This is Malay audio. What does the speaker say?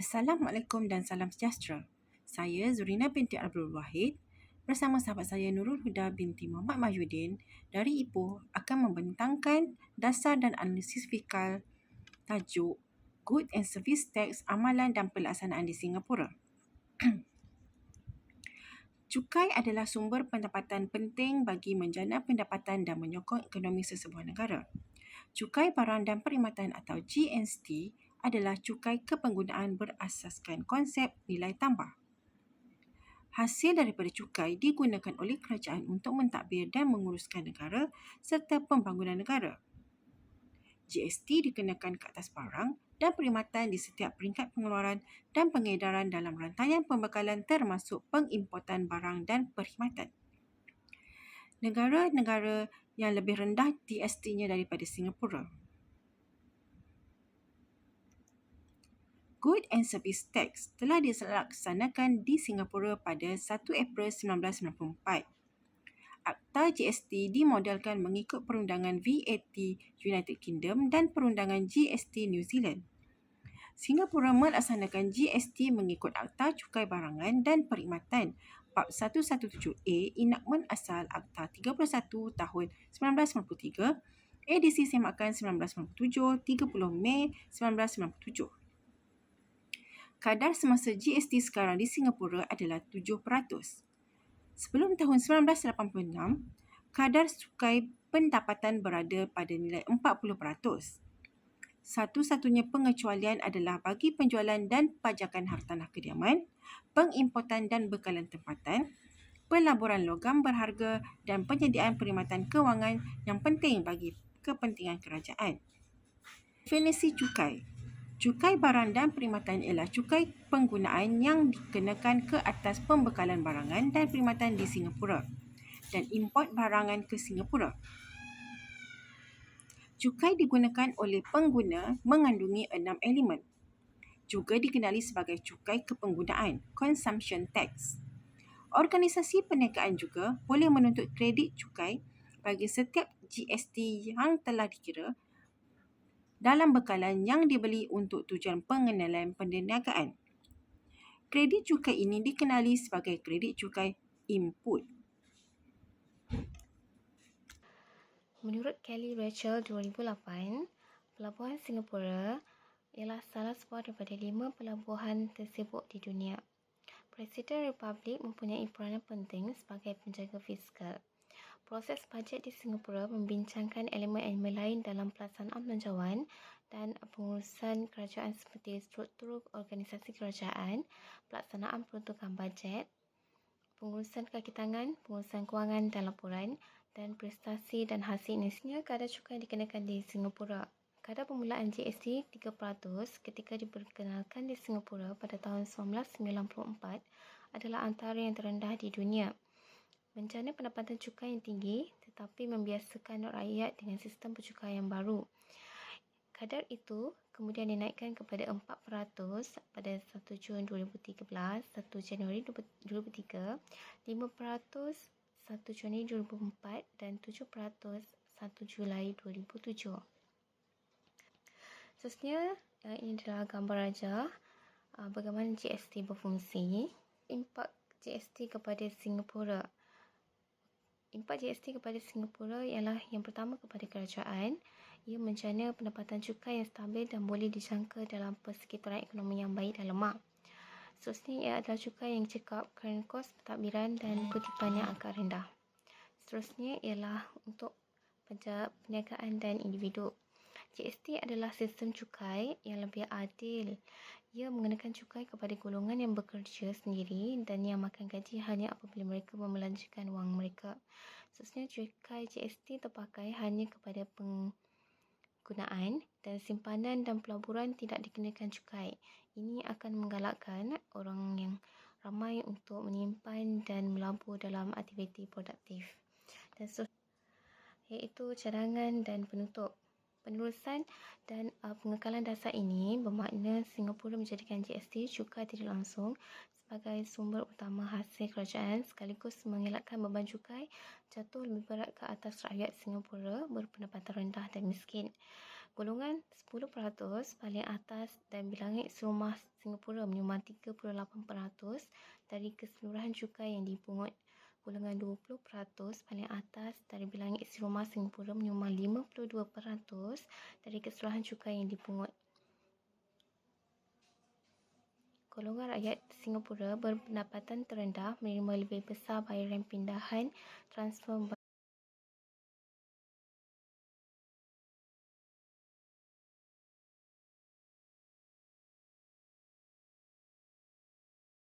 Assalamualaikum dan salam sejahtera. Saya Zurina binti Abdul Wahid bersama sahabat saya Nurul Huda binti Muhammad Mahyudin dari Ipoh akan membentangkan dasar dan analisis fikal tajuk Good and Service Tax Amalan dan Pelaksanaan di Singapura. Cukai adalah sumber pendapatan penting bagi menjana pendapatan dan menyokong ekonomi sesebuah negara. Cukai barang dan perkhidmatan atau GST adalah cukai kepenggunaan berasaskan konsep nilai tambah. Hasil daripada cukai digunakan oleh kerajaan untuk mentadbir dan menguruskan negara serta pembangunan negara. GST dikenakan ke atas barang dan perkhidmatan di setiap peringkat pengeluaran dan pengedaran dalam rantaian pembekalan termasuk pengimportan barang dan perkhidmatan. Negara-negara yang lebih rendah GST-nya daripada Singapura. Good and Service Tax telah dilaksanakan di Singapura pada 1 April 1994. Akta GST dimodelkan mengikut perundangan VAT United Kingdom dan perundangan GST New Zealand. Singapura melaksanakan GST mengikut Akta Cukai Barangan dan Perkhidmatan Bab 117A Enakmen Asal Akta 31 tahun 1993, edisi Semakan 1997, 30 Mei 1997. Kadar semasa GST sekarang di Singapura adalah 7%. Sebelum tahun 1986, kadar cukai pendapatan berada pada nilai 40%. Satu-satunya pengecualian adalah bagi penjualan dan pajakan hartanah kediaman, pengimportan dan bekalan tempatan, pelaburan logam berharga dan penyediaan perkhidmatan kewangan yang penting bagi kepentingan kerajaan. Definisi cukai. Cukai barang dan perkhidmatan ialah cukai penggunaan yang dikenakan ke atas pembekalan barangan dan perkhidmatan di Singapura dan import barangan ke Singapura. Cukai digunakan oleh pengguna mengandungi 6 elemen. Juga dikenali sebagai cukai kepenggunaan, consumption tax. Organisasi perniagaan juga boleh menuntut kredit cukai bagi setiap GST yang telah dikira dalam bekalan yang dibeli untuk tujuan pengenalan perniagaan. Kredit cukai ini dikenali sebagai kredit cukai input. Menurut Kelly Rachel 2008, pelabuhan Singapura ialah salah sebuah daripada 5 pelabuhan tersibuk di dunia. Presiden Republik mempunyai peranan penting sebagai penjaga fiskal. Proses bajet di Singapura membincangkan elemen-elemen lain dalam pelaksanaan belanjawan dan pengurusan kerajaan seperti struktur organisasi kerajaan, pelaksanaan peruntukan bajet, pengurusan kaki tangan, pengurusan kewangan dan laporan, dan prestasi dan hasil inisinya kadar cukai dikenakan di Singapura. Kadar permulaan GST 3% ketika diperkenalkan di Singapura pada tahun 1994 adalah antara yang terendah di dunia. Menjana pendapatan cukai yang tinggi tetapi membiasakan rakyat dengan sistem pencukai yang baru. Kadar itu kemudian dinaikkan kepada 4% pada 1 Jun 2013, 1 Januari 2003, 5% 1 Juni 2004 dan 7% 1 Julai 2007. Seterusnya, ini adalah gambar raja bagaimana GST berfungsi. Impak GST kepada Singapura. Impak GST kepada Singapura ialah yang pertama kepada kerajaan. Ia menjana pendapatan cukai yang stabil dan boleh dijangka dalam persekitaran ekonomi yang baik dan lemah. Seterusnya ia adalah cukai yang cekap kerana kos pentadbiran dan kutipan yang agak rendah. Seterusnya ialah untuk perniagaan dan individu. GST adalah sistem cukai yang lebih adil. Ia mengenakan cukai kepada golongan yang bekerja sendiri dan yang makan gaji hanya apabila mereka membelanjakan wang mereka. Seterusnya, cukai GST terpakai hanya kepada penggunaan dan simpanan dan pelaburan tidak dikenakan cukai. Ini akan menggalakkan orang yang ramai untuk menyimpan dan melabur dalam aktiviti produktif. Dan iaitu cadangan dan penutup. Penerusan dan pengekalan dasar ini bermakna Singapura menjadikan GST cukai tidak langsung sebagai sumber utama hasil kerajaan sekaligus mengelakkan beban cukai jatuh lebih berat ke atas rakyat Singapura berpendapatan rendah dan miskin. Golongan 10% paling atas dan bilangan eks rumah Singapura menyumbang 38% dari keseluruhan cukai yang dipungut. Golongan 20% paling atas dari bilangan eks rumah Singapura menyumbang 52% dari keseluruhan cukai yang dipungut. Golongan rakyat Singapura berpendapatan terendah menerima lebih besar bayaran pindahan transfer